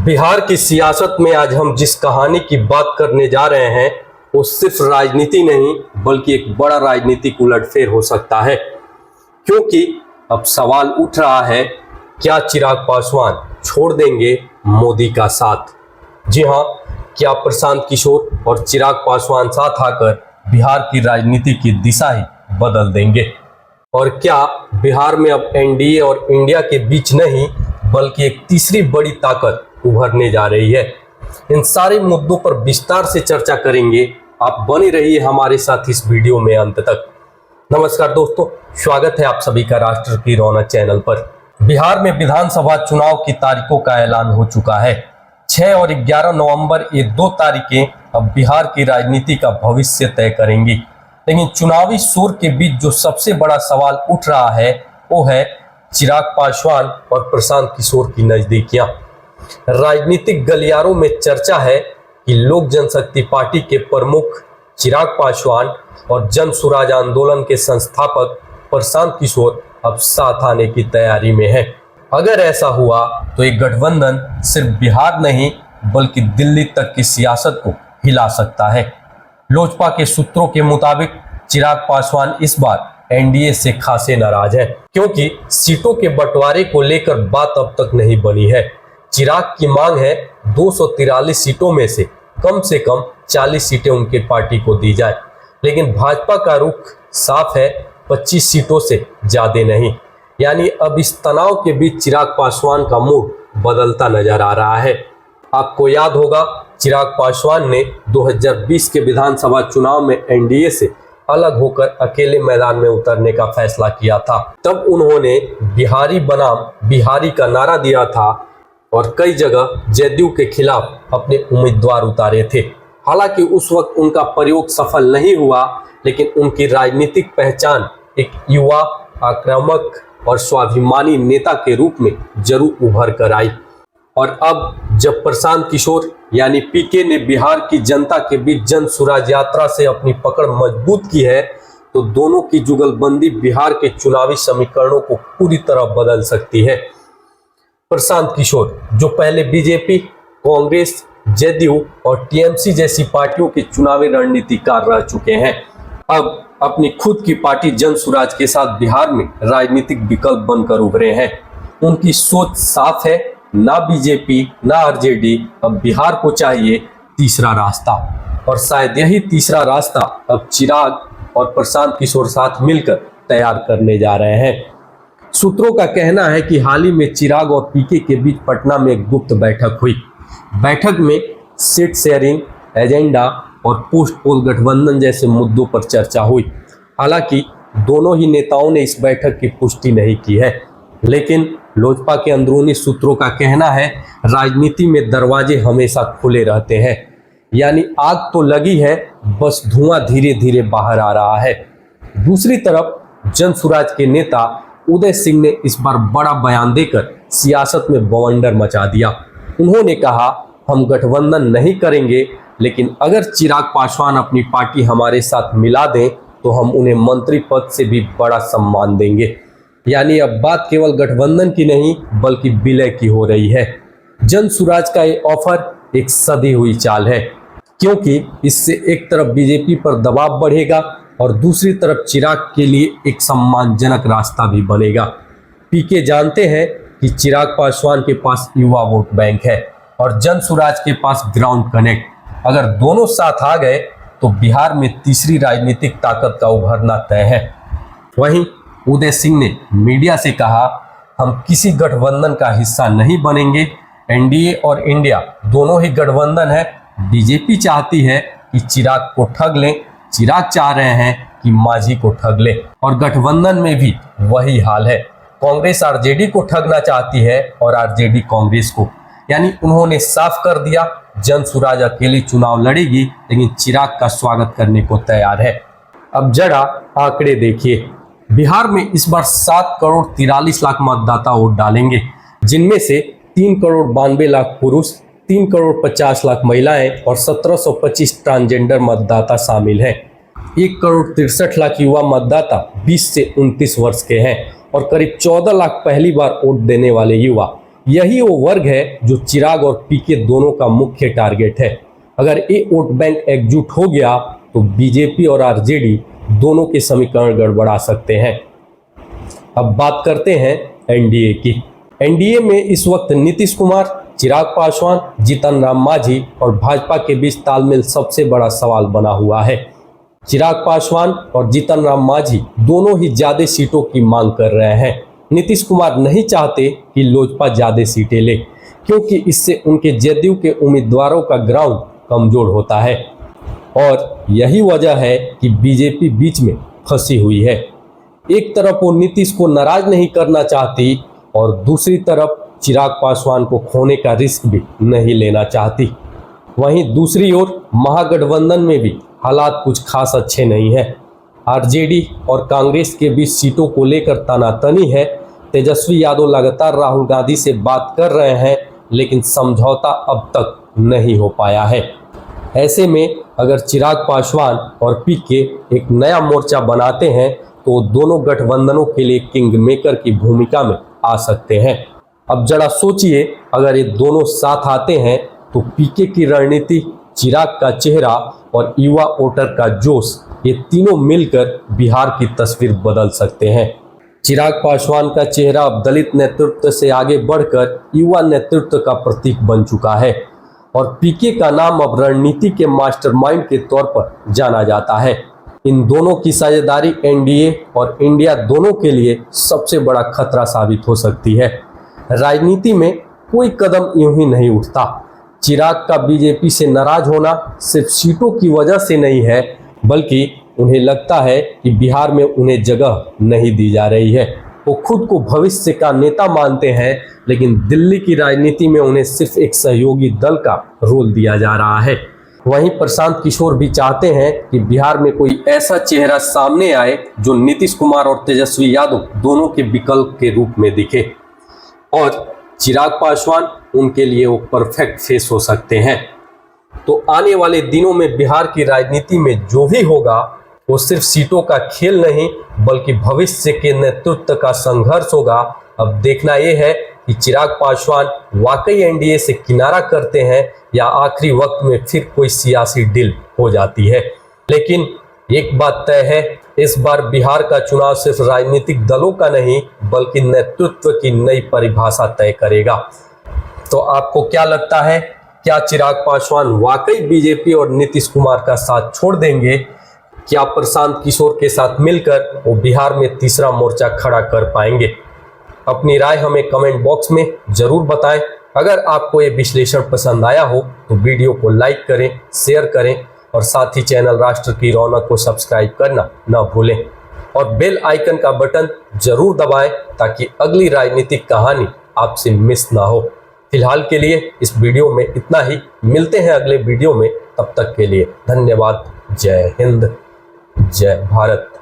बिहार की सियासत में आज हम जिस कहानी की बात करने जा रहे हैं वो सिर्फ राजनीति नहीं बल्कि एक बड़ा राजनीतिक उलटफेर हो सकता है, क्योंकि अब सवाल उठ रहा है क्या चिराग पासवान छोड़ देंगे मोदी का साथ। जी हाँ, क्या प्रशांत किशोर और चिराग पासवान साथ आकर बिहार की राजनीति की दिशा ही बदल देंगे, और क्या बिहार में अब एनडीए और इंडिया के बीच नहीं बल्कि एक तीसरी बड़ी ताकत उभरने जा रही है। इन सारे मुद्दों पर विस्तार से चर्चा करेंगे। आप बने रहिए हमारे साथ इस वीडियो में अंत तक। नमस्कार दोस्तों, स्वागत है आप सभी का राष्ट्र की रौनक चैनल पर। बिहार में विधानसभा चुनाव की तारीखों का ऐलान हो चुका है। 6 और 11 नवंबर ये 2 तारीखें अब बिहार की राजनीति का भविष्य तय करेंगी। लेकिन चुनावी शोर के बीच जो सबसे बड़ा सवाल उठ रहा है वो है चिराग पासवान और प्रशांत किशोर की नजदीकियां। राजनीतिक गलियारों में चर्चा है कि लोक जनशक्ति पार्टी के प्रमुख चिराग पासवान और जन सुराज आंदोलन के संस्थापक प्रशांत किशोर अब साथ आने की तैयारी में है। अगर ऐसा हुआ तो एक गठबंधन सिर्फ बिहार नहीं बल्कि दिल्ली तक की सियासत को हिला सकता है। लोजपा के सूत्रों के मुताबिक चिराग पासवान इस बार एनडीए से खासे नाराज हैं, क्योंकि सीटों के बंटवारे को लेकर बात अब तक नहीं बनी है। चिराग की मांग है 243 सीटों में से कम 40 सीटें उनके पार्टी को दी जाए, लेकिन भाजपा का रुख साफ है, 25 सीटों से ज्यादा नहीं। यानी अब इस तनाव के बीच चिराग पासवान का मूड बदलता नजर आ रहा है। आपको याद होगा चिराग पासवान ने 2020 के विधानसभा चुनाव में एनडीए से अलग होकर अकेले मैदान में उतरने का फैसला किया था। तब उन्होंने बिहारी बनाम बिहारी का नारा दिया था और कई जगह जदयू के खिलाफ अपने उम्मीदवार उतारे थे। हालांकि उस वक्त उनका प्रयोग सफल नहीं हुआ, लेकिन उनकी राजनीतिक पहचान एक युवा, आक्रामक और स्वाभिमानी नेता के रूप में जरूर उभर कर आई। और अब जब प्रशांत किशोर यानी पीके ने बिहार की जनता के बीच जन सुराज यात्रा से अपनी पकड़ मजबूत की है, तो दोनों की जुगलबंदी बिहार के चुनावी समीकरणों को पूरी तरह बदल सकती है। प्रशांत किशोर जो पहले बीजेपी, कांग्रेस, जदयू और टीएमसी जैसी पार्टियों के चुनावी रणनीतिकार रह चुके हैं, अब अपनी खुद की पार्टी जन सुराज के साथ बिहार में राजनीतिक विकल्प बनकर उभरे हैं। उनकी सोच साफ है, ना बीजेपी ना आरजेडी, अब बिहार को चाहिए तीसरा रास्ता, और शायद यही तीसरा रास्ता अब चिराग और प्रशांत किशोर साथ मिलकर तैयार करने जा रहे हैं। सूत्रों का कहना है कि हाल ही में चिराग और पीके के बीच पटना में एक गुप्त बैठक हुई। बैठक में सीट शेयरिंग, एजेंडा और पोस्ट पोल गठबंधन जैसे मुद्दों पर चर्चा हुई। हालांकि दोनों ही नेताओं ने इस बैठक की पुष्टि नहीं की है, लेकिन लोजपा के अंदरूनी सूत्रों का कहना है राजनीति में दरवाजे हमेशा खुले रहते हैं। यानी आग तो लगी है, बस धुआं धीरे धीरे बाहर आ रहा है। दूसरी तरफ जन सुराज के नेता उदय सिंह ने इस बार बड़ा बयान देकर सियासत में बवंडर मचा दिया। उन्होंने कहा, हम गठबंधन नहीं करेंगे, लेकिन अगर चिराग पासवान अपनी पार्टी हमारे साथ मिला दें तो हम उन्हें मंत्री पद से भी बड़ा सम्मान देंगे। यानी अब बात केवल गठबंधन की नहीं बल्कि विलय की हो रही है। जन सुराज का ये ऑफर एक सधी हुई चाल है, क्योंकि इससे एक तरफ बीजेपी पर दबाव बढ़ेगा और दूसरी तरफ चिराग के लिए एक सम्मानजनक रास्ता भी बनेगा। पीके जानते हैं कि चिराग पासवान के पास युवा वोट बैंक है और जन सुराज के पास ग्राउंड कनेक्ट। अगर दोनों साथ आ गए तो बिहार में तीसरी राजनीतिक ताकत का उभरना तय है। वहीं उदय सिंह ने मीडिया से कहा, हम किसी गठबंधन का हिस्सा नहीं बनेंगे। एनडीए और इंडिया दोनों ही गठबंधन है। बीजेपी चाहती है कि चिराग को ठग लें, चिराग चाह रहे हैं कि मांझी को ठग लें, और गठबंधन में भी वही हाल है। कांग्रेस आरजेडी को ठगना चाहती है और आरजेडी कांग्रेस को। यानी उन्होंने साफ कर दिया, जन सुराज अकेली चुनाव लड़ेगी, लेकिन चिराग का स्वागत करने को तैयार है। अब जरा आंकड़े देखिए। बिहार में इस बार 7 करोड़ 43 लाख मतदाता वोट डालेंगे, जिनमें से 3 करोड़ 92 लाख पुरुष, 3 करोड़ 50 लाख महिलाएं और 1725 ट्रांसजेंडर मतदाता शामिल हैं। 1 करोड़ 63 लाख युवा मतदाता 20 से 29 वर्ष के हैं और करीब 14 लाख पहली बार वोट देने वाले युवा यही वो वर्ग है जो चिराग और पीके दोनों का मुख्य टारगेट है। अगर ये वोट बैंक एकजुट हो गया तो बीजेपी और आरजेडी दोनों के समीकरण गड़बड़ा सकते हैं। अब बात करते हैं एनडीए की। एनडीए में इस वक्त नीतीश कुमार, चिराग पासवान, जीतन राम मांझी और भाजपा के बीच तालमेल सबसे बड़ा सवाल बना हुआ है। चिराग पासवान और जीतन राम मांझी दोनों ही ज्यादा सीटों की मांग कर रहे हैं। नीतीश कुमार नहीं चाहते कि लोजपा ज्यादा सीटें ले, क्योंकि इससे उनके जदयू के उम्मीदवारों का ग्राउंड कमजोर होता है और यही वजह है कि बीजेपी बीच में फंसी हुई है। एक तरफ वो नीतीश को नाराज नहीं करना चाहती और दूसरी तरफ चिराग पासवान को खोने का रिस्क भी नहीं लेना चाहती। वहीं दूसरी ओर महागठबंधन में भी हालात कुछ खास अच्छे नहीं है। आरजेडी और कांग्रेस के बीच सीटों को लेकर तनातनी है। तेजस्वी यादव लगातार राहुल गांधी से बात कर रहे हैं, लेकिन समझौता अब तक नहीं हो पाया है। ऐसे में अगर चिराग पासवान और पीके एक नया मोर्चा बनाते हैं तो दोनों गठबंधनों के लिए किंग मेकर की भूमिका में आ सकते हैं। अब जरा सोचिए, अगर ये दोनों साथ आते हैं तो पीके की रणनीति, चिराग का चेहरा और युवा वोटर का जोश, ये तीनों मिलकर बिहार की तस्वीर बदल सकते हैं। चिराग पासवान का चेहरा अब दलित नेतृत्व से आगे बढ़कर युवा नेतृत्व का प्रतीक बन चुका है और पीके का नाम अब रणनीति के मास्टरमाइंड के तौर पर जाना जाता है। इन दोनों की साझेदारी एनडीए और इंडिया दोनों के लिए सबसे बड़ा खतरा साबित हो सकती है। राजनीति में कोई कदम यूं ही नहीं उठता। चिराग का बीजेपी से नाराज होना सिर्फ सीटों की वजह से नहीं है, बल्कि उन्हें लगता है कि बिहार में उन्हें जगह नहीं दी जा रही है। वो खुद को भविष्य का नेता मानते हैं, लेकिन दिल्ली की राजनीति में उन्हें सिर्फ एक सहयोगी दल का रोल दिया जा रहा है। वहीं प्रशांत किशोर भी चाहते हैं कि बिहार में कोई ऐसा चेहरा सामने आए जो नीतीश कुमार और तेजस्वी यादव दोनों के विकल्प के रूप में दिखे, और चिराग पासवान उनके लिए वो परफेक्ट फेस हो सकते हैं। तो आने वाले दिनों में बिहार की राजनीति में जो भी होगा वो सिर्फ सीटों का खेल नहीं, बल्कि भविष्य के नेतृत्व का संघर्ष होगा। अब देखना यह है कि चिराग पासवान वाकई एनडीए से किनारा करते हैं या आखिरी वक्त में फिर कोई सियासी डील हो जाती है। लेकिन एक बात तय है, इस बार बिहार का चुनाव सिर्फ राजनीतिक दलों का नहीं, बल्कि नेतृत्व की नई परिभाषा तय करेगा। तो आपको क्या लगता है, क्या चिराग पासवान वाकई बीजेपी और नीतीश कुमार का साथ छोड़ देंगे? क्या प्रशांत किशोर के साथ मिलकर वो बिहार में तीसरा मोर्चा खड़ा कर पाएंगे? अपनी राय हमें कमेंट बॉक्स में जरूर बताएं। अगर आपको ये विश्लेषण पसंद आया हो तो वीडियो को लाइक करें, शेयर करें और साथ ही चैनल राष्ट्र की रौनक को सब्सक्राइब करना न भूलें और बेल आइकन का बटन जरूर दबाएं ताकि अगली राजनीतिक कहानी आपसे मिस ना हो। फिलहाल के लिए इस वीडियो में इतना ही। मिलते हैं अगले वीडियो में, तब तक के लिए धन्यवाद। जय हिंद, जय भारत।